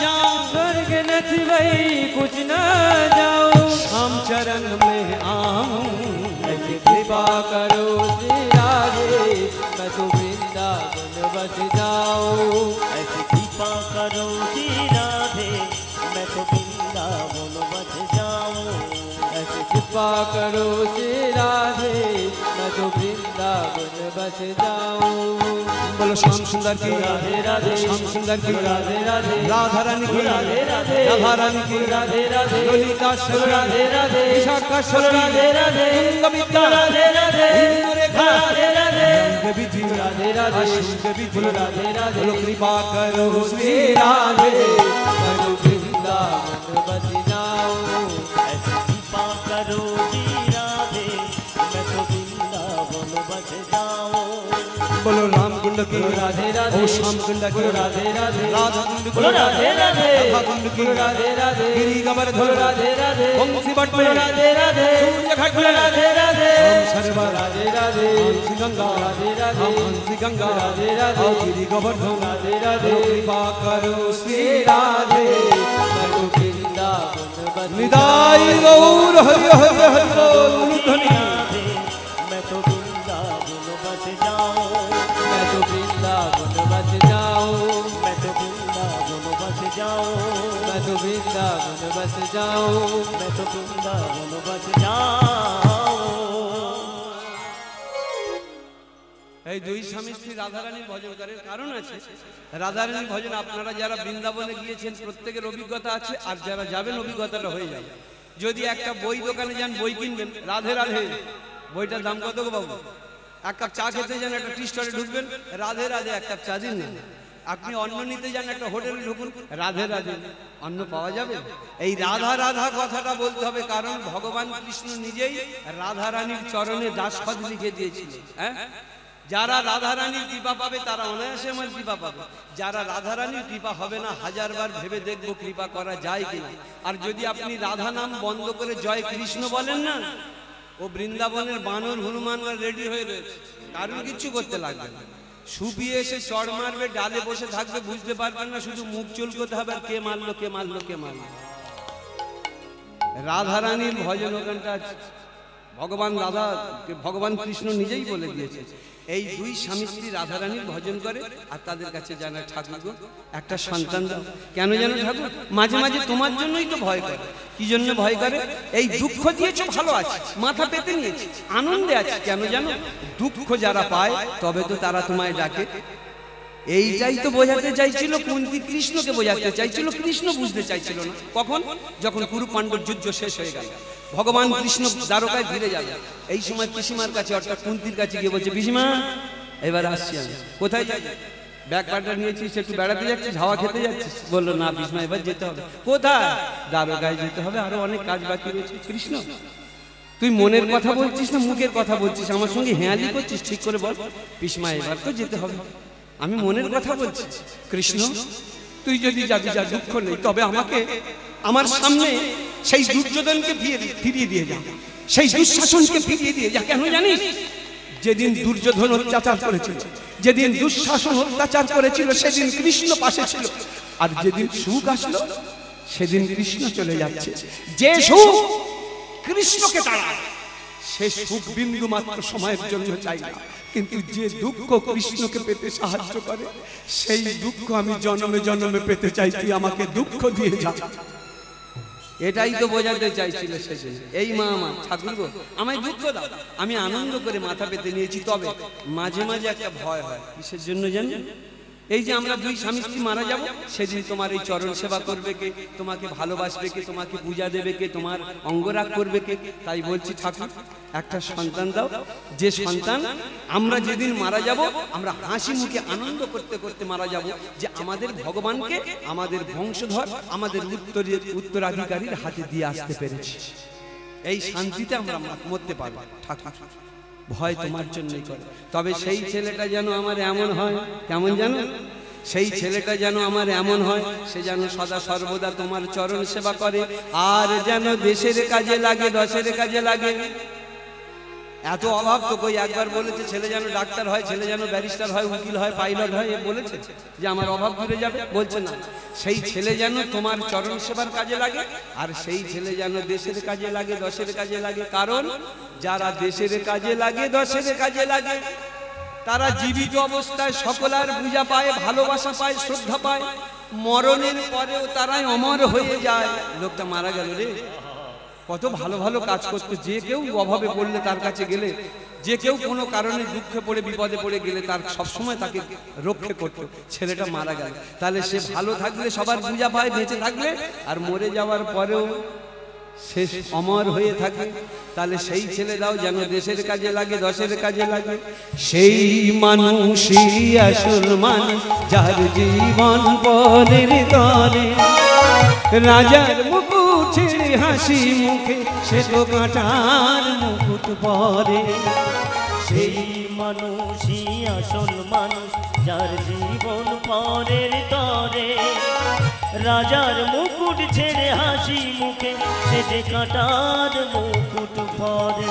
जाऊं, स्वर्ग नहीं भाई कुछ न जाऊं, हम चरण में आऊं, ऐसी कृपा करो श्री राधे, मैं तो वृंदावन बस जाऊं। ऐसी कृपा करो श्री राधे, मैं तो वृंदावन बस जाऊं। ऐसी कृपा करो श्री राधे, मैं तो वृंदावन बस जाऊं। बोलो श्याम सुंदर की राधे राधे, श्याम सुंदर की राधे राधे, राधा रानी की राधे राधे, राधा रानी की राधे राधे, ललिता राधे राधे, विशाखाश्वरी राधे राधे, गंगमित्रा राधे राधे, हिंदू रेखा राधे राधे, देवी जी राधे राधे, देवी जी राधे राधे, बोलो कृपा करो श्री राधे, मैं तो वृंदावन बस जाऊं। ऐसी कृपा करो श्री राधे, मैं तो वृंदावन बस जाऊं। बोलो राम कुंड की राधे राधे, ओ श्याम कुंड की राधे राधे, राधा कुंड की राधे राधे, राधा कुंड की राधे राधे, गिरी गोवर्धन राधे राधे, वंशी भट्ट में राधे राधे, सूर्य घाट में राधे राधे, सर्व राधे राधे, हंसी गंगा राधे राधे, हंसी गंगा राधे राधे, और गिरी गोवर्धन राधे राधे, कृपा करो श्री राधे, मैं तो वृंदावन बस निदाई गौर हरि हरि हरि बोल ध्वनि राधे, मैं तो वृंदावन बस जाऊं। मैं तो वृंदावन बस जाऊं। मैं तो वृंदावन बस जाऊं। मैं तो वृंदावन बस जाऊं। मैं तो वृंदावन बस जाऊं। এই দুই স্বামী স্ত্রী রাধারানীর ভজন করার কারণ আছে। রাধারানীর ভজন আপনারা যারা বৃন্দাবনে গিয়েছেন প্রত্যেকের অভিজ্ঞতা আছে, আর যারা যাবেন অভিজ্ঞতাটা হয়ে যাবে। যদি একটা বই দোকানে যান, বই কিনবেন, রাধে রাধে, বইটার দাম কত গো বাবু? এক কাপ চা খেতে যান, একটা টি স্টলে ঢুকবেন, রাধে রাধে, এক কাপ চা দিন না। আপনি অন্ন নিতে যান, একটা হোটেলে ঢুকুন, রাধে রাধে, অন্ন পাওয়া যাবে? এই রাধা রাধা কথাটা বলতে হবে, কারণ ভগবান কৃষ্ণ নিজেই রাধা রানীর চরণে দাসপদ লিখে দিয়েছিল। হ্যাঁ, যারা রাধা রানীর কৃপা পাবে তারা অনায়াসে আমার কৃপা পাবে। যারা রাধা রানীর কৃপা হবে না, হাজারবার ভেবে দেখবো কৃপা করা যায় কিনা। আর যদি আপনি রাধা নাম বন্ধ করে জয় কৃষ্ণ বলেন না, ও বৃন্দাবনের বানর হনুমান রেডি হয়ে রয়েছে, কারণ কিচ্ছু করতে লাগবে না। শুপিয়ে এসে চড় মারবে, ডালে বসে থাকবে, বুঝতে পারবেন না, শুধু মুখ চুলকোতে হবে, আর কে মারলো কে মারলো কে মারলো। রাধা রানীর ভজন ওখানটা ভগবান রাধা, ভগবান কৃষ্ণ নিজেই বলে দিয়েছে, এই দুই স্বামী স্ত্রী রাধা রানীর ভজন করে আর তাদের কাছে জানা, ঠাকুর গো একটা সন্তান দাও। কেন জানো ঠাকুর? মাঝে মাঝে তোমার জন্যই তো ভয় করে। কি জন্য ভয় করে? এই দুঃখ দিয়েছো, ভালো আছে, মাথা পেতে নিয়েছি, আনন্দে আছে, কেন জানো? দুঃখ যারা পায় তবে তো তারা তোমায় ডাকে। এইটাই তো বোঝাতে চাইছিল কুন্তী, কৃষ্ণকে বোঝাতে চাইছিল, কৃষ্ণ বুঝতে চাইছিল না। কখন? যখন কুরু পাণ্ডব যুদ্ধ শেষ হয়ে গেল, ভগবান কৃষ্ণ দ্বারকায় ফিরে যাবে, এই সময় পিসিমার কাছে অর্থাৎ কুন্তির কাছে গিয়ে বলছে, পিসিমা এবার আসছি আমি। কোথায় যাই? ব্যাগ প্যাকটা নিয়েছিস, একটু বেড়াতে যাচ্ছিস, হাওয়া খেতে যাচ্ছিস? বললো না পিসিমা এবার যেতে হবে। কোথায়? দ্বারকায় যেতে হবে, আরো অনেক কাজ বাকি রয়েছে। কৃষ্ণ তুই মনের কথা বলছিস না মুখের কথা বলছিস? আমার সঙ্গে হেঁয়ালি করছিস, ঠিক করে বল। পিসিমা এবার তো যেতে হবে, আমি মনের কথা বলছি। কৃষ্ণ তুই যদি যাবি যা, দুঃখ নেই, তবে আমাকে আমার সামনে সেই দুর্যোধনকে ফিরিয়ে দিয়ে যা, সেই দুঃশাসনকে ফিরিয়ে দিয়ে যা। কেন জানিস? যেদিন দুর্যোধন অত্যাচার করেছিল, যেদিন দুঃশাসন অত্যাচার করেছিল, সেদিন কৃষ্ণ পাশে ছিল, আর যেদিন সুখ আসলো সেদিন কৃষ্ণ চলে যাচ্ছে। যে সুখ কৃষ্ণকে তাড়ায়, সে সুখ বিন্দু মাত্র সময়ের জন্য চাই না, কিন্তু যে দুঃখ কৃষ্ণকে পেতে সাহায্য করে, সেই দুঃখ আমি জন্মে জন্মে পেতে চাই। তুই আমাকে দুঃখ দিয়ে যা। এটাই তো বোঝাতে চাইছিল সেদিন এই মা আমার। ঠাকুর গো আমায় দুঃখ দাও, আমি আনন্দ করে মাথা পেতে নিয়েছি, তবে মাঝে মাঝে একটা ভয় হয়। কিসের জন্য জানেন? এই যে আমরা দুই স্বামী স্ত্রী মারা যাব, সেদিন তোমার এই চরণ সেবা করবে কে, তোমাকে ভালোবাসবে কে, তোমাকে পূজা দেবে কে, তোমার অঙ্গরাগ করবে কে। তাই বলছি ঠাকুর একটা সন্তান দাও, যে সন্তান আমরা যেদিন মারা যাব আমরা হাসি মুখে আনন্দ করতে করতে মারা যাব, যে আমাদের ভগবানকে আমাদের বংশধর, আমাদের উত্তরাধিকারীর হাতে দিয়ে আসতে পেরেছি। এই শান্তিতে আমরা মরতে পারবো। ঠাকুর ভয় তোমার জন্যই করে, তবে সেই ছেলেটা যেন আমার এমন হয়, কেমন জানো? সেই ছেলেটা যেন আমার এমন হয়, সে যেন সদা সর্বদা তোমার চরণ সেবা করে, আর যেন দেশের কাজে লাগে, দশের কাজে লাগে। এত অভাব তো কই একবার বলেছে ছেলে যেন ডাক্তার হয়, ছেলে যেন ব্যারিস্টার হয়, উকিল হয়, পাইলট হয়, এ বলেছে যে আমার অভাব দূরে যাবে? বলছে না। সেই ছেলে যেন তোমার চরণ সেবার কাজে লাগে, আর সেই ছেলে যেন দেশের কাজে লাগে, দশের কাজে লাগে। কারণ যারা দেশের কাজে লাগে, দশের কাজে লাগে, তারা জীবিত অবস্থায় সকলার পূজা পায়, ভালোবাসা পায়, শ্রদ্ধা পায়। মরণের পরেও তারাই অমর হয়ে যায়। লোকটা মারা গেল রে, কত ভালো ভালো কাজ করতো। যে কেউ অভাবে পড়লে তার কাছে গেলে, যে কেউ কোনো কারণে দুঃখে পড়ে বিপদে পড়ে গেলে তার সবসময় তাকে রক্ষা করতো। ছেলেটা মারা গেল, তাহলে সে ভালো থাকলে সবার পূজা পায়, বেঁচে থাকলে, আর মরে যাওয়ার পরেও সে অমর হয়ে থাকে। তাহলে সেই ছেলে দাও যেন দেশের কাজে লাগে, দশের কাজে লাগে। সেই মানুষই আসল মানুষ, যার জীবন পরের তরে। রাজার মুকুট ছেড়ে হাসি মুখে, সে তো কাঁটার মুকুট পরে। সেই মানুষই আসল মানুষ, যার জীবন পরের তরে। রাজার মুকুট ছেড়ে হাসি মুখে, সে যে কাঁটার মুকুট পরে।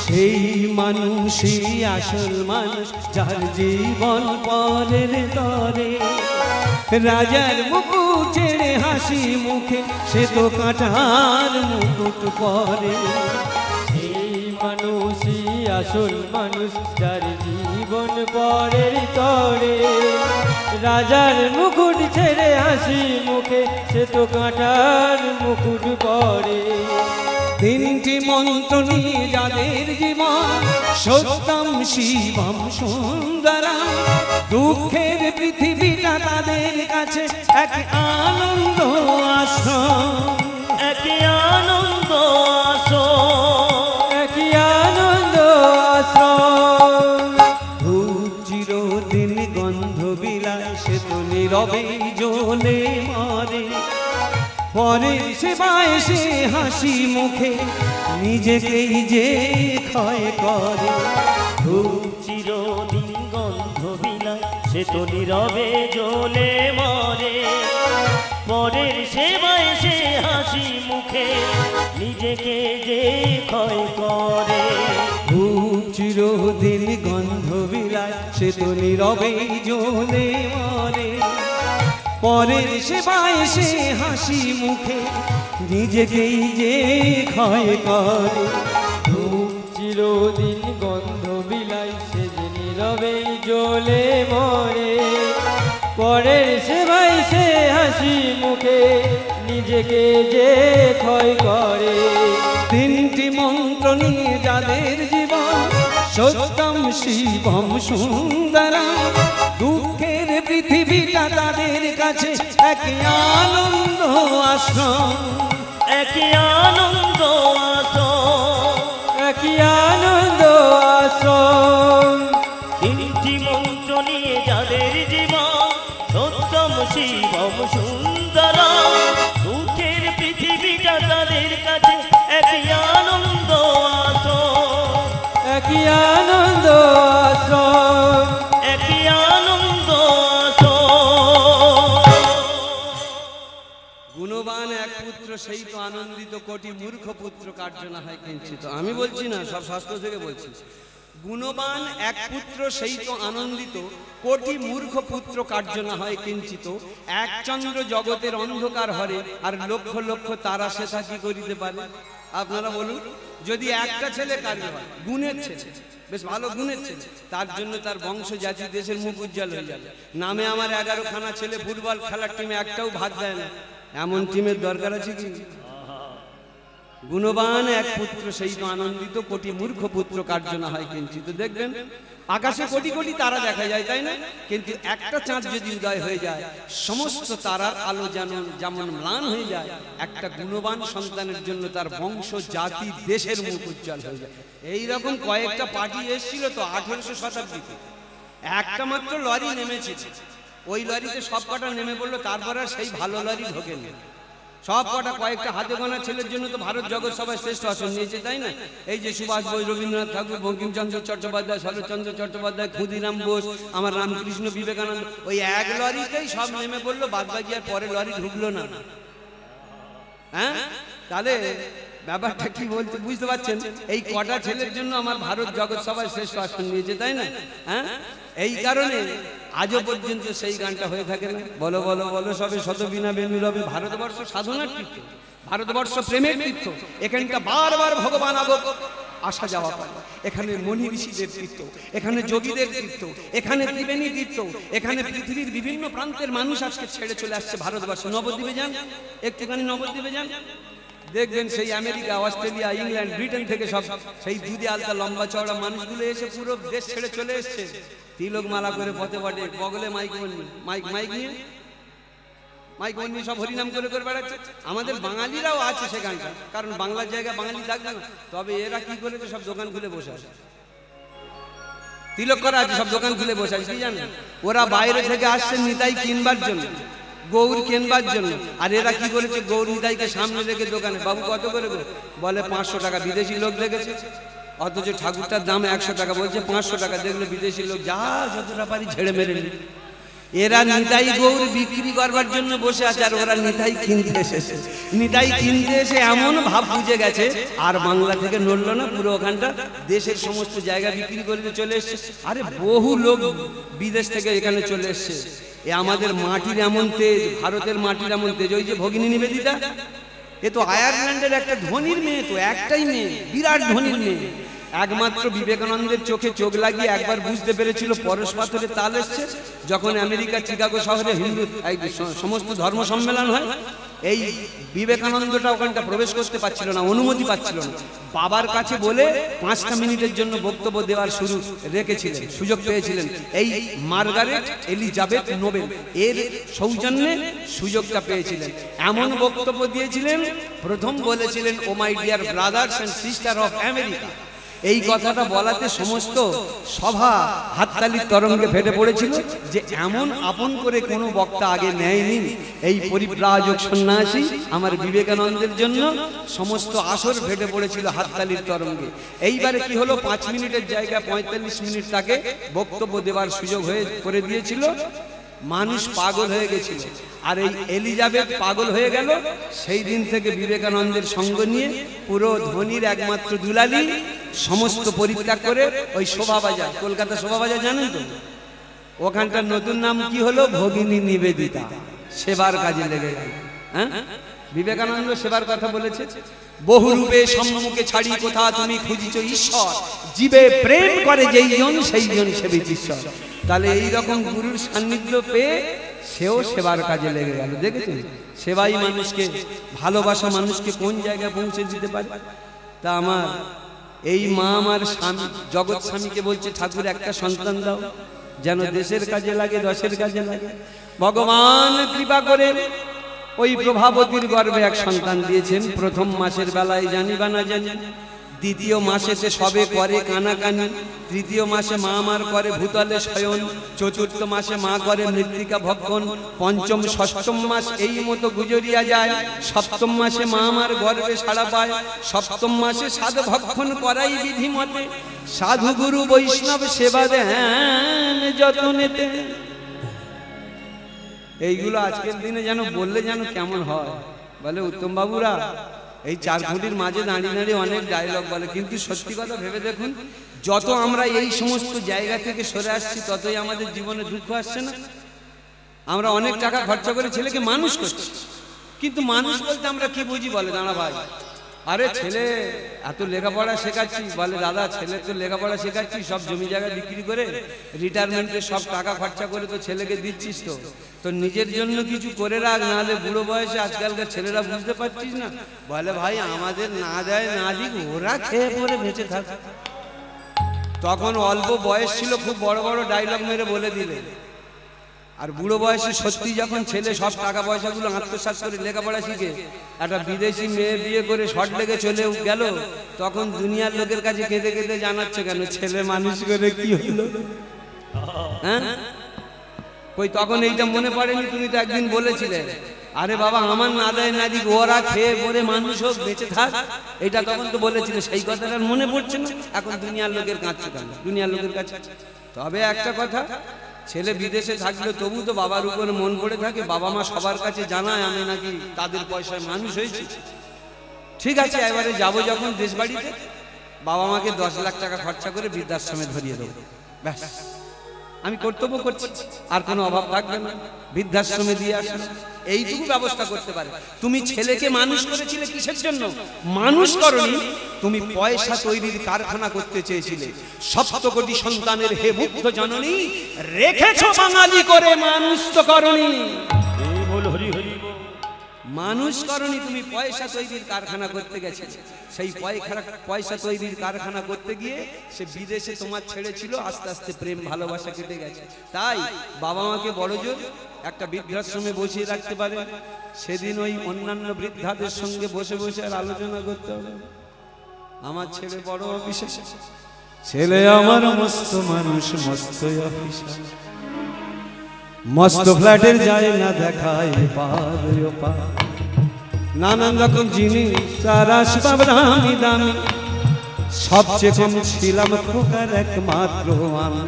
সেই মানুষই আসল মানুষ, যার জীবন পরের তরে। রাজার মুকুট ছেড়ে হাসি মুখে, সে তো কাঁটার মুকুট পরে। এই মানুষই আসল মানুষ, যার জীবন পরের তরে। রাজার মুকুট ছেড়ে হাসি মুখে, সে তো কাঁটার মুকুট পরে। তিনটি মন্ত্র নিয়ে যাদের জীবন, সত্যম শিবম সুন্দরম। দুঃখের পৃথিবীটা তাদের কাছে এক আনন্দ আশ্রম। এক আনন্দ আশ্রম, এক আনন্দ আশ্রম। ধূপ চিরদিন গন্ধ বিলায়, সে তো নীরবে জ্বলে মরে। পরের সেবায় সে হাসি মুখে, নিজেকেই যে ক্ষয় করে। ধূপ চিরদিন গন্ধ বিলায়, সে তো নীরবে জ্বলে মরে। পরের সেবায় সে হাসি মুখে, নিজেকে যে ক্ষয় করে। ধূপ চিরদিন গন্ধ বিলায়, সে তো নীরবেই জ্বলে মরে। পরের সেবায় সে হাসি মুখে, নিজেকেই যে ক্ষয় করে। ধূপ চিরদিন গন্ধ বিলাই, সে যে নীরবে জ্বলে মরে। পরের সেবাই সে হাসি মুখে, নিজেকে যে ক্ষয় করে। তিনটি মন্ত্র নিয়ে যাদের জীবন, সত্যম শিবম সুন্দরম। দুঃখের পৃথিবীটা তাদের কাছে এক আনন্দ আশ্রম। এক আনন্দ আশ্রম, এক আনন্দ আশ্রম। তিনটি মন্ত্র নিয়ে যাদের জীবন, সত্যম শিবম সুন্দরম। দুঃখের পৃথিবীটা তাদের কাছে এক আনন্দ আশ্রম। এক আনন্দ আশ্রম। এক আনন্দ আশ্রম। গুণবান এক পুত্র সেই তো আনন্দিত, কোটি মূর্খ পুত্র কার্য না হয় কিঞ্চিত। আমি বলছি না, সব শাস্ত্র থেকে বলছি। গুণবান এক পুত্র সেই তো আনন্দিত, কোটি মূর্খ পুত্র কার্য না হয় কিঞ্চিত। এক চন্দ্র জগতের অন্ধকার হরে, আর লক্ষ লক্ষ তারা সেটা কি করিতে পারে? আপনারা বলুন, যদি একটা ছেলে কার্য হয়, গুণের ছেলে, বেশ ভালো গুণের ছেলে, তার জন্য তার বংশ জাতি দেশের মুখ উজ্জ্বল হয়ে যাবে। নামে আমার 11খানা ছেলে ফুটবল খেলার টিমে একটাও ভাগ দেয় না, এমন টিমের দরকার আছে কি? গুণবান এক পুত্র সেই তো আনন্দিত, কোটি মূর্খ পুত্র কার্য না হয় কিঞ্চিত। দেখবেন আকাশে কোটি কোটি তারা দেখা যায়, তাই না? কিন্তু একটা চাঁদ যদি উদয় হয়ে যায়, সমস্ত তারার আলো যেমন ম্লান হয়ে যায়, একটা গুণবান সন্তানের জন্য তার বংশ জাতি দেশের মুখ উজ্জ্বল হয়ে যায়। এইরকম কয়েকটা পার্টি এসেছিল তো 1800 শতাব্দীতে, একটা মাত্র লরি নেমেছিল। ওই লরিতে সব কটা নেমে পড়লো, তারপর আর সেই ভালো লরি ঢোকেনি। সব কটা কয়েকটা হাতে গোনা ছেলের জন্য তো ভারত জগৎ সভায় শ্রেষ্ঠ আসন নিয়েছে, তাই না? এই যে সুভাষ বোস, রবীন্দ্রনাথ ঠাকুর, বঙ্কিমচন্দ্র চট্টোপাধ্যায়, শরৎচন্দ্র চট্টোপাধ্যায়, ক্ষুদিরাম বোস, আমার রামকৃষ্ণ বিবেকানন্দ, ওই এক লরিতেই সব নেমে পড়লো, বাদ বাকি আর পরে লরি ঢুকলো না। হ্যাঁ, তাহলে ব্যাপারটা কি বলতে বুঝতে পারছেন? এই কটা ছেলের জন্য আমার ভারত জগৎ সভায় শ্রেষ্ঠ আসন নিয়েছে, তাই না? হ্যাঁ, এই কারণে আজও পর্যন্ত সেই গানটা হয়ে থাকে না, বলো বলো বলো সবে শত বিনা বেনু রবে। ভারতবর্ষ সাধনার তীর্থ, ভারতবর্ষ প্রেমের তীর্থ। এখানটা বারবার ভগবান আগত আসা যাওয়া করে। এখানে মনি ঋষিদের তীর্থ, এখানে যোগীদের তীর্থ, এখানে ত্রিবেণী তীর্থ, এখানে পৃথিবীর বিভিন্ন প্রান্তের মানুষ আজকে ছেড়ে চলে আসছে ভারতবর্ষ। নবদ্বীপে যান, একটুখানি নবদ্বীপে যান, দেখবেন সেই আমেরিকা, অস্ট্রেলিয়া, ইংল্যান্ড, ব্রিটেন থেকে সব সেই দুধে আলতা লম্বা চওড়া মানুষগুলো এসে পুরো দেশ ছেড়ে চলে এসছে। তিলক মালা করে পথে পথে, বগলে মাইক নিয়ে সব হরিনাম করে করে বেড়াচ্ছে। আমাদের বাঙালিরাও আছে সেখানটা, কারণ বাংলার জায়গায় বাঙালি থাকবে না। তবে এরা কি করেছে, সব দোকান খুলে বসে আছে, তিলক করা আছে, সব দোকান খুলে বসে আছে। কি জানেন, ওরা বাইরে থেকে আসছে নিতাই কিনবার জন্য, গৌর কেনবার জন্য। আর এরা কি করেছে, গৌর নিতাইকে সামনে রেখে দোকানে, বাবু কত করে গো? বলে 500 টাকা। বিদেশি লোক দেখেছে, অথচ ঠাকুরটার দাম 100 টাকা, বলছে 500 টাকা। দেখলো বিদেশি লোক, যা যতটা পারি ঝেড়ে মেরে নি। এরা নিতাই গৌর বিক্রি করবার জন্য বসে আছে, আর ওরা নিতাই কিনতে এসেছে। নিতাই কিনতে এসে এমন ভাব বুঝে গেছে, আর বাংলা থেকে নড়লো না, পুরো ওখানটা দেশের সমস্ত জায়গা বিক্রি করতে চলে এসছে। আরে বহু লোক বিদেশ থেকে এখানে চলে এসছে। এ আমাদের মাটির এমন তেজ, ভারতের মাটির এমন তেজ। ওই যে ভগিনী নিবেদিতা, এ তো আয়ারল্যান্ডের একটা ধনীর মেয়ে, তো একটাই মেয়ে, বিরাট ধনীর মেয়ে। একমাত্র বিবেকানন্দের চোখে চোখ লাগিয়ে একবার বুঝতে পেরেছিল পরশ পাথরে তাল এসছে, যখন আমেরিকা চিকাগো শহরে হিন্দু সমস্ত ধর্ম সম্মেলন হয়। এই বিবেকানন্দটা ওখানটা প্রবেশ করতে পারছিল না, অনুমতি পাচ্ছিল না। বাবার কাছে বলে 5টা মিনিটের জন্য বক্তব্য দেওয়ার রেখেছিলেন, সুযোগ পেয়েছিলেন। এই মার্গারেট এলিজাবেথ নোবেল এর সৌজন্যে সুযোগটা পেয়েছিলেন। এমন বক্তব্য দিয়েছিলেন, প্রথম বলেছিলেন, O my dear brothers and sister of America. এই কথাটা বলাতে সমস্ত সভা হাততালির তরঙ্গে ফেটে পড়েছিল, যে এমন আপন করে কোনো বক্তা আগে নেয়নি। এই পরিব্রাজক সন্ন্যাসী আমার বিবেকানন্দের জন্য সমস্ত আসর ফেটে পড়েছিল হাততালির তরঙ্গে। এইবারে কি হলো, 5 মিনিটের জায়গায় 45 মিনিট তাকে বক্তব্য দেওয়ার সুযোগ করে দিয়েছিল। মানুষ পাগল হয়ে গেছিল, আর এই এলিজাবেথ পাগল হয়ে গেল। সেই দিন থেকে বিবেকানন্দের সঙ্গ নিয়ে পুরো ধনীর একমাত্র দুলালি সমস্ত পরিত্যাগ করে ওই শোভাবাজার, কলকাতা শোভাবাজার জানেন তো, ওখানকার নতুন নাম কি হলো, ভগিনী নিবেদিতা, সেবার কাজে লেগে গেল। হ্যাঁ, বিবেকানন্দ সেবার কথা বলেছে, বহুরূপে সম্মুখে ছাড়ি কোথা তুমি খুঁজিছ ঈশ্বর, জীবে প্রেম করে যেই জন সেই জন সেবিত ঈশ্বর। তাহলে এইরকম গুরুর সান্নিধ্য পেয়ে সেও সেবার কাজে লেগে গেল। দেখেছেন, সেবাই মানুষকে, ভালোবাসা মানুষকে কোন জায়গায় পৌঁছে দিতে পারে। তা আমার এই মা আমার স্বামী জগৎ স্বামীকে বলছে, ঠাকুর একটা সন্তান দাও, যেন দেশের কাজে লাগে, দশের কাজে লাগে। ভগবান কৃপা করে ওই প্রভাবতীর গর্ভে এক সন্তান দিয়েছেন। প্রথম মাসের বেলায় জানি বা না জানি, দ্বিতীয় মাসেতে সবে করে কানাকানি, তৃতীয় মাসে মা আমার করে ভূতলে শয়ন, চতুর্থ মাসে মা করে মৃত্তিকা ভক্ষণ, পঞ্চম ষষ্ঠম মাস এই মতো গুজরিয়া যায়, সপ্তম মাসে মা আমার গর্ভে সাড়া পায়, সপ্তম মাসে সাধু ভক্ষণ করাই বিধি মতে, সাধু গুরু বৈষ্ণব সেবা দেন যতনেতে। এইগুলো আজকের দিনে যেন বললে যেন কেমন হয়, বলে উত্তম বাবুরা এই 4 ফুটির মাঝে দাঁড়িয়ে দাঁড়িয়ে অনেক ডায়লগ বলে, কিন্তু সত্যি কথা ভেবে দেখুন, যত আমরা এই সমস্ত জায়গা থেকে সরে আসছি, ততই আমাদের জীবনে দুঃখ আসছে না। আমরা অনেক টাকা খরচা করে ছেলেকে মানুষ করছি, কিন্তু মানুষ বলতে আমরা কি বুঝি, বলে দাঁড়া ভাই, আরে ছেলে এত লেখাপড়া শেখাচ্ছি, বলে দাদা ছেলে তো লেখাপড়া শেখাচ্ছি, সব জমি জায়গা বিক্রি করে রিটায়ারমেন্টে সব টাকা খরচা করে তো ছেলেকে দিচ্ছিস, তো নিজের জন্য কিছু করে রাখ, নাহলে বুড়ো বয়সে আজকালকার ছেলেরা বুঝতে পারছিস না। বলে ভাই আমাদের না দেয় না দিক, ওরা খেয়ে পরে বেঁচে থাক। তখন অল্প বয়স ছিল, খুব বড় বড় ডায়লগ মেরে বলে দিলে। আর বুড়ো বয়সে সত্যি যখন ছেলে সব টাকা পয়সাগুলো আত্মসাৎ করে লেখাপড়া শিখে একটা বিদেশি মেয়ে বিয়ে করে শর্ট লেগে চলে গেল, তখন দুনিয়ার লোকের কাছে কেঁদে কেঁদে জানাচ্ছে কেন, ছেলে মানুষ করে কি হলো। হ্যাঁ, কই তখন এইটা মনে পড়েনি? তুমি তো একদিন বলেছিলে, আরে বাবা আমার না দেয় না দিক, ওরা খেয়ে পরে মানুষ হোক, বেঁচে থাক, এটা তখন তো বলেছিলে। সেই কথাটা মনে পড়ছে না, এখন দুনিয়ার লোকের কাছে কেন, দুনিয়ার লোকের কাছে। তবে একটা কথা, ছেলে বিদেশে থাকলে তবু তো বাবার উপরে মন পড়ে থাকে। বাবা মা সবার কাছে জানায় আমি নাকি তাদের পয়সায় মানুষ হয়েছি। ঠিক আছে, এবারে যাবো যখন দেশ বাড়িতে, বাবা মাকে 10 লাখ টাকা খরচা করে বৃদ্ধাশ্রমে ধরিয়ে দেবো, ব্যাস আমি কর্তব্য করছি, আর কোনো অভাব থাকবে না, বৃদ্ধাশ্রমে দিয়ে আসবে, এইটুকু ব্যবস্থা করতে পারে। তুমি ছেলেকে মানুষ করেছিলে কিসের জন্য? মানুষ করনি, তুমি পয়সা তৈরির কারখানা করতে চেয়েছিলে। 7 কোটি সন্তানের হে মুগ্ধ জননী, রেখেছো বাঙালি করে, মানুষ তো করনি। মানুষ করনি, তুমি পয়সা তৈরির কারখানা করতে গেছে। সেই পয়সা তৈরির কারখানা করতে গিয়ে সে বিদেশে তোমার ছেড়েছিল, আস্তে আস্তে প্রেম ভালোবাসা কেটে গেছে। তাই বাবা মাকে বড় জোর একটা বৃদ্ধাশ্রমে বসিয়ে রাখতে পারে, সেদিন ওই অন্যান্য বৃদ্ধাদের সঙ্গে বসে বসে আর আলোচনা করতে হবে। আমার ছেলে বড় অফিসার, ছেলে আমার মস্ত মানুষ, মস্ত অফিসার, মস্ত ফ্ল্যাটের যায় না দেখায় পার ও পার, নানান রকম জিনিস আর আসবাব দামি দামি, সবচেয়ে কম ছিলাম খোকার একমাত্র আমি।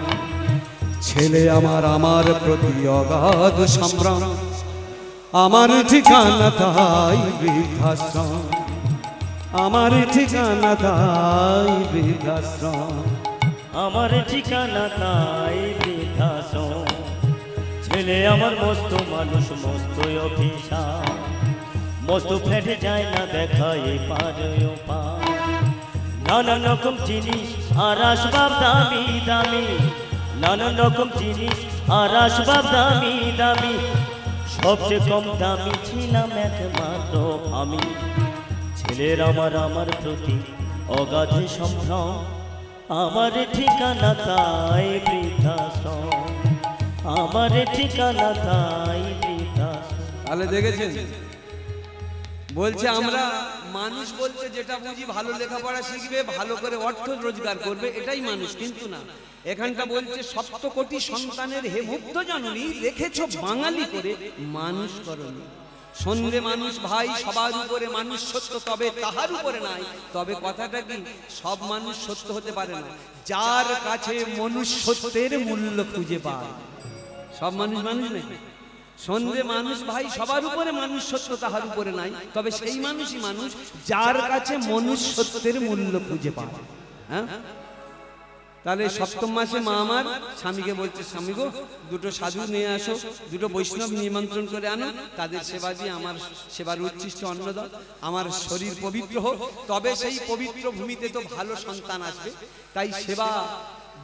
ছেলে আমার, আমার প্রতি অগাধ সম্ভ্রম, আমার ঠিকানা তাই বৃদ্ধাশ্রম, আমার ঠিকানা তাই বৃদ্ধাশ্রম, আমার ঠিকানা তাই বৃদ্ধাশ্রম। ছেলে আমার মস্ত মানুষ, মস্ত অফিসার, মস্ত ফ্ল্যাটে যায় না দেখায় পার ও পার, নানান রকম জিনিস আর আসবাব দামি দামি, নানান রকম জিনিস আর আসবাব দামি দামি, সবচেয়ে কম দামি ছিলাম একমাত্র আমি। ছেলের আমার, আমার প্রতি অগাধ সম্ভ্রম, আমার ঠিকানা তাই বৃদ্ধাশ্রম, আমার ঠিকানা তাই বৃদ্ধাশ্রম। তাহলে দেখেছেন, বলছে আমরা মানুষ বলতে যেটা বুঝি ভালো লেখাপড়া শিখবে, ভালো করে অর্থ রোজগার করবে, এটাই মানুষ, কিন্তু না, এখানটা বলছে 7 কোটি সন্তানের হে মুগ্ধ জননী, রেখেছো বাঙালি করে, মানুষ করনি। সন্ধে মানুষ ভাই, সবার উপরে মানুষ সত্য, তবে তাহার উপরে নাই। তবে কথাটা কি, সব মানুষ সত্য হতে পারে না, যার কাছে মনুষ্যত্বের মূল্য খুঁজে পায়। সব মানুষ মানুষ নাকি? সন্ধে মানুষ ভাই, সবার উপরে মানুষ সত্য, তাহার উপরে নাই, তবে সেই মানুষই মানুষ যার কাছে মনুষ্যত্বের মূল্য খুঁজে পায়। হ্যাঁ, তাহলে 7ম মাসে মা আমার স্বামীকে বলছে, স্বামী গো, 2টো সাধু নিয়ে আসো, 2টো বৈষ্ণব নিমন্ত্রণ করে আনো, তাদের সেবা দিয়ে আমার সেবার উচ্ছিষ্ট অন্ন দাও, আমার শরীর পবিত্র হোক, তবে সেই পবিত্র ভূমিতে তো ভালো সন্তান আসবে। তাই সেবা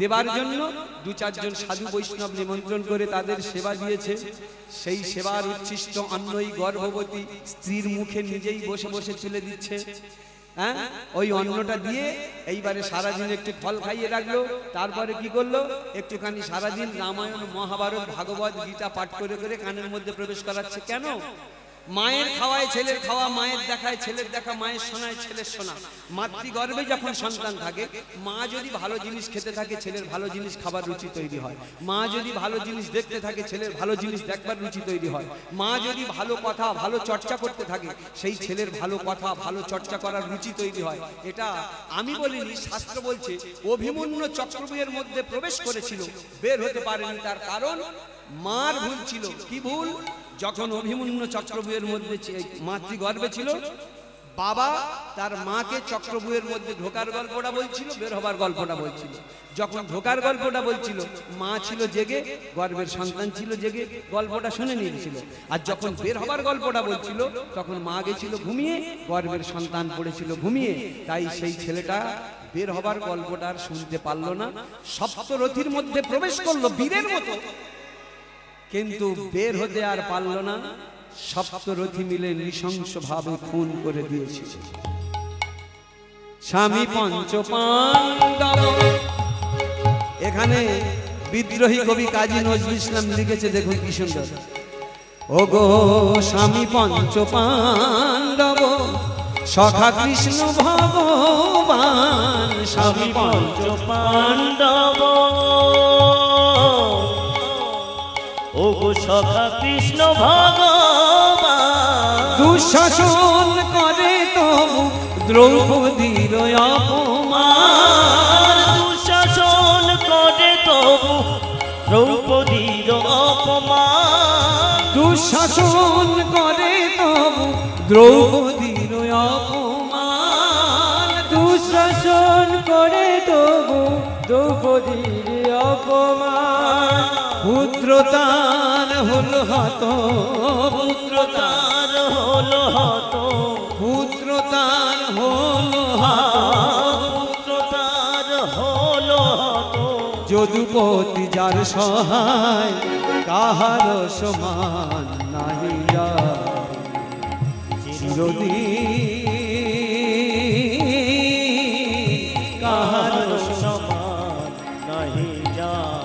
দেবার জন্য 2-4 জন সাধু বৈষ্ণব নিমন্ত্রণ করে তাদের সেবা দিয়েছে। সেই সেবার উচ্ছিষ্ট অন্নই গর্ভবতী স্ত্রীর মুখে নিজেই বসে বসে তুলে দিচ্ছে। হ্যাঁ, ওই অন্নটা দিয়ে এইবারে সারাদিন একটু ফল খাইয়ে রাখলো, তারপরে কি করলো, একটুখানি সারাদিন রামায়ণ, মহাভারত, ভাগবত, গীতা পাঠ করে করে কানের মধ্যে প্রবেশ করাচ্ছে। কেন? মায়ের খাওয়ায় ছেলের খাওয়া, মায়ের দেখায় ছেলের দেখা, মায়ের শোনায় ছেলের শোনা। মাতৃগর্ভে যখন সন্তান থাকে, মা যদি ভালো জিনিস খেতে থাকে, ছেলের ভালো জিনিস খাবার রুচি তৈরি হয়। মা যদি ভালো জিনিস দেখতে থাকে, ছেলের ভালো জিনিস দেখবার রুচি তৈরি হয়। মা যদি ভালো কথা, ভালো চর্চা করতে থাকে, সেই ছেলের ভালো কথা, ভালো চর্চা করার রুচি তৈরি হয়। এটা আমি বলিনি, শাস্ত্র বলছে। অভিমন্যু চক্রব্যূহের মধ্যে প্রবেশ করেছিল, বের হতে পারেনি, তার কারণ মার ভুল ছিল। কি ভুল? যখন অভিমন্যু চক্রব্যূহের মধ্যে মাতৃগর্ভে ছিল, বাবা তার মাকে চক্রব্যূহের মধ্যে ঢোকার গল্পটা বলছিল, বের হবার গল্পটা বলছিল। যখন ঢোকার গল্পটা বলছিল, মা ছিল জেগে, গর্ভের সন্তান ছিল জেগে, গল্পটা শুনে নিয়েছিল। আর যখন বের হবার গল্পটা বলছিল, তখন মা গেছিল ঘুমিয়ে, গর্ভের সন্তান পড়েছিল ঘুমিয়ে। তাই সেই ছেলেটা বের হবার গল্পটা আর শুনতে পারলো না। সপ্তরথীর মধ্যে প্রবেশ করলো বীরের মতো, কিন্তু বের হতে আর পারল না। সপ্তরথী মিলে নৃশংসভাবে খুন করে দিয়েছে স্বামী পঞ্চপাণ্ডব। এখানে বিদ্রোহী কবি কাজী নজরুল ইসলাম লিখেছে, দেখুন কি সুন্দর। ও গো স্বামী পঞ্চপাণ্ডব, সখা কৃষ্ণ ভগবান, স্বামী পঞ্চপাণ্ডব, ও গো সখা কৃষ্ণ ভগবান, দুঃশাসন করে তবু দ্রৌপদীর অপমান, দুঃশাসন করে তবু দ্রৌপদীর অপমান, দুঃশাসন করে তবু দ্রৌপদীর অপমান। দ্রৌপদীর অপমান, পুত্র তার হলো হত, পুত্র তার হলো হত, পুত্র তার হলো হত, পুত্র তার হলো হত। যদুপতি যার সহায় কাহার সমান নাহি যায়, চিরদিন কাহার সমান নাহি যায়।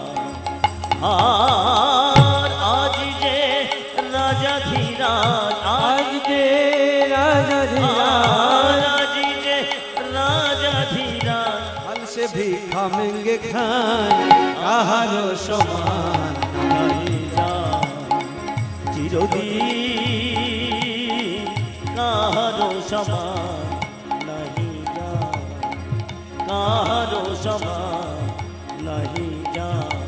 আর আজ যে রাজা ধীরাজ, আজ যে রাজা ধীরাজ, আজ যে রাজা ধীরাজ, फल से भीखा मेंगे खाए काहार समान নাহি যায়, চিরদিন কাহারো সমান নাহি যায়, কাহারো সমান নাহি যায়,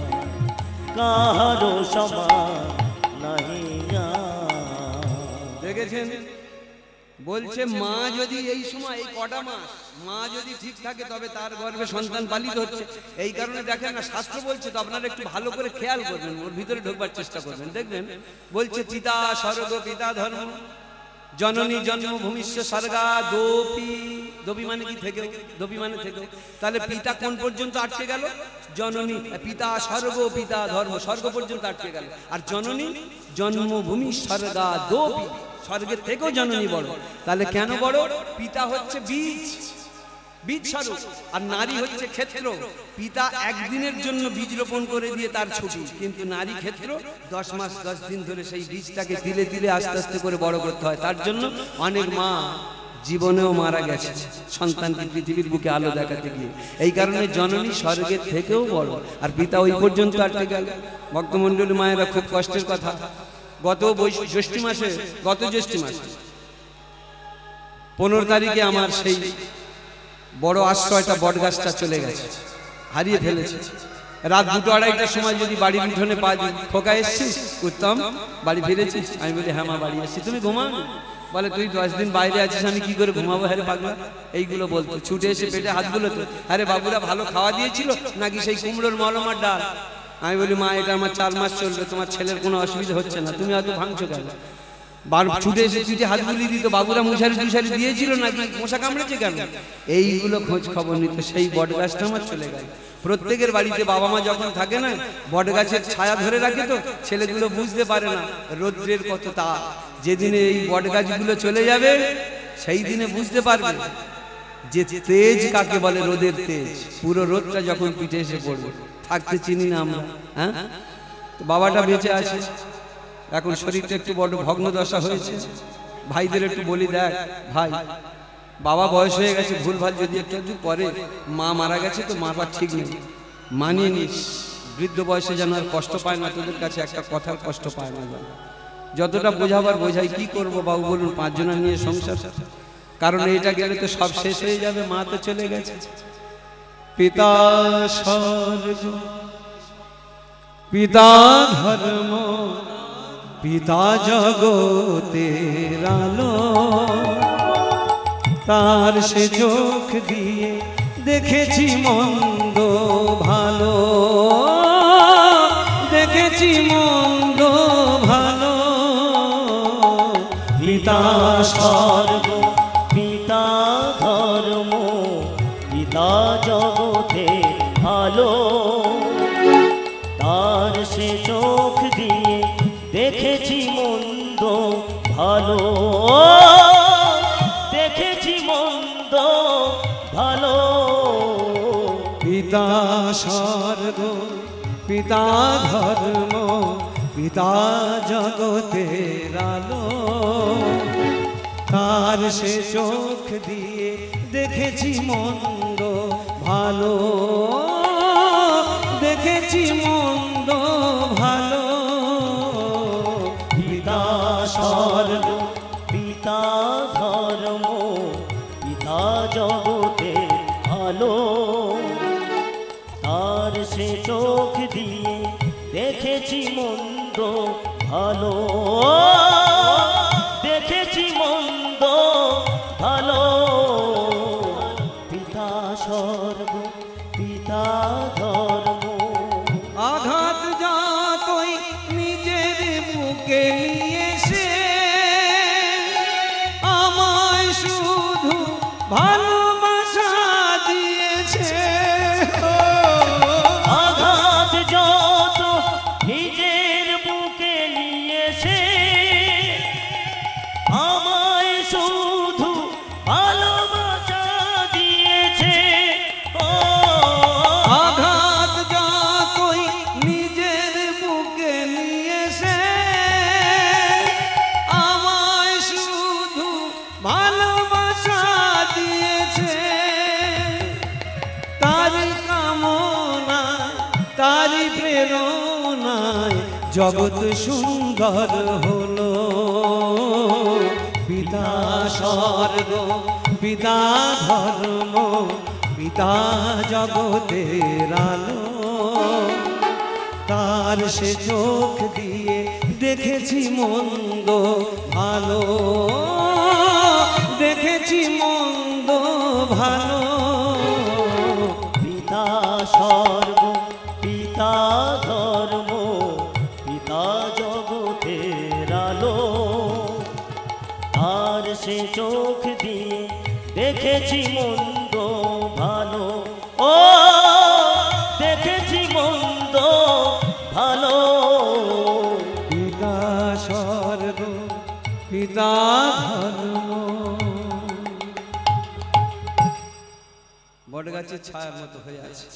কাহারো সমান নাহি যায়। দেখেছেন বলছে মা যদি এই সময় এই কটা মাস মা যদি ঠিক থাকে তবে তার গর্ভে সন্তান পালিত হচ্ছে। এই কারণে দেখেন না শাস্ত্র বলছে, তো আপনারা একটু ভালো করে খেয়াল করবেন, ওর ভিতরে ঢোকবার চেষ্টা করবেন, দেখবেন বলছে পিতা স্বর্গ পিতা ধর্ম জননী জন্মভূমিষ্য স্বর্গা দোপি, দোপি মানে কি থেকে, দোপি মানে থেকে, তাহলে পিতা কোন পর্যন্ত আটকে গেল, জননী, পিতা স্বর্গ পিতা ধর্ম স্বর্গ পর্যন্ত আটকে গেল, আর জননী জন্মভূমি স্বর্গা দোপি, স্বর্গের থেকেও জননী বড়। তাহলে কেন বড়? পিতা হচ্ছে বীজ, বীজ স্বরূপ, আর নারী হচ্ছে ক্ষেত্র। পিতা একদিনের জন্য বীজ রোপণ করে দিয়ে তার ছবি, কিন্তু নারী ক্ষেত্র 10 মাস 10 দিন ধরে সেই বীজটাকে তিলে তিলে আস্তে আস্তে করে বড় করতে হয়। তার জন্য অনেক মা জীবনেও মারা গেছে সন্তানকে পৃথিবীর বুকে আলো দেখাতে গিয়ে। এই কারণে জননী স্বর্গের থেকেও বড়, আর পিতা ওই পর্যন্ত আটকে গেল। ভক্তমণ্ডলী মায়েরা খুব কষ্টের কথা, গত জ্যৈষ্ঠ মাসে, গত জ্যৈষ্ঠ মাসে 15 তারিখে আমার সেই বড় আশ্রয়টা বটগাছটা চলে গেছে, হারিয়ে ফেলেছে। রাত 2-2:30টার সময় যদি বাড়ির উঠোনে পা দিই, খোকা এসছিস? উত্তম, বাড়ি ফিরেছিস? আমি বলি হ্যাঁ মা বাড়ি এসছি। তুমি ঘুমা? বলে তুই 10 দিন বাইরে আছিস, আমি কি করে ঘুমাবো? হ্যাঁ পাগলা, এইগুলো বলতো। ছুটে এসে পেটে হাত বুলোতো, আরে বাবুরা ভালো খাওয়া দিয়েছিল নাকি সেই কুমড়োর মলম আর ডাল? আমি বলি মা এটা আমার 4 মাস চলবে, তোমার ছেলের কোনো অসুবিধা হচ্ছে না, তুমি হয়তো ভাঙছো কেন? ছুটে এসে পিঠে হাত বুলিয়ে দিত, বাবুরা মশারি টুশারি দিয়েছিল নাকি, মশা কামড়েছে কেন, এইগুলো খোঁজ খবর নিত। সেই বটগাছটা আমার চলে গেল। প্রত্যেকের বাড়িতে বাবা মা যখন থাকে না, বটগাছের ছায়া ধরে রাখে, তো ছেলেগুলো বুঝতে পারে না রৌদ্রের কত তাপ। যেদিনে এই বটগাছগুলো চলে যাবে সেই দিনে বুঝতে পারবে যে তেজ কাকে বলে, রোদের তেজ। পুরো রোদটা যখন পিঠে এসে পড়বে, থাকতে চিনি না আমরা। হ্যাঁ, বাবাটা বেঁচে আছে, এখন শরীরটা একটু বড় ভগ্ন দশা হয়েছে। ভাইদের একটু বলি, দেখ ভাই, বাবা বয়স হয়ে গেছে, ভুলভাল যদি একটু একটু করে, মা মারা গেছে তো মা বাবা ঠিক নেই, মানিয়ে নিস। বৃদ্ধ বয়সে যেন আর কষ্ট পায় না, তোদের কাছে একটা কথার কষ্ট পায় না। যতটা বোঝাবার বোঝাই, কি করবো বাবু বলুন, 5 জনা নিয়ে সংসার, কারণ এইটা গেলে তো সব শেষ হয়ে যাবে। মা তো চলে গেছে। পিতা স্বর্গ পিতা ধর্ম পিতা জগতের আলো, তার সে চোখ দিয়ে দেখেছি মন্দ ভালো, দেখেছি মন্দ ভালো। পিতা স্বর্গ পিতা ধর্ম পিতা জগতের আলো, তার সে চোখ দিয়ে দেখেছি মন্দ ভালো, দেখেছি মন্দ ভালো। পিতা স্বর্গ পিতা ধর্ম পিতা জগতের আলো, তার সে চোখ দিয়ে দেখেছি মন্দ ভালো, দেখেছি মন্দ ভালো। পিতা স্বর্গ পিতা ধর্ম পিতা জগতের আলো, তার সে চোখ দিয়ে দেখেছি মন্দ ভালো, দেখেছি মন্দ ভালো। পিতা স্বর্গ পিতা ভালোবাসা দিয়েছে। আঘাত যত নিজের বুকে নিয়েছে, আমায় শুধু ভালোবাসা দিয়েছে। ও আঘাত যতই নিজের বুকে নিয়েছে, আমায় শুধু ভালোবাসা দিয়েছে। তারি কামনা তারি প্রেরণায় জগৎ সুন্দর হলো। পিতা স্বর্গ পিতা ধর্ম পিতা জগতের আলো। তার সে চোখ দিয়ে দেখেছি মন্দ ভালো, দেখেছি মন্দ ভালো। পিতা স্বর্গ পিতা ধর্ম পিতা জগতের আলো। আর সে চোখ দিয়ে দেখেছি মন্দ ভালো। ও দেখেছি মন্দ ভালো। পিতা স্বর্গ পিতা ধর্ম। বট গাছের ছায়ার মতো হয়ে আছে।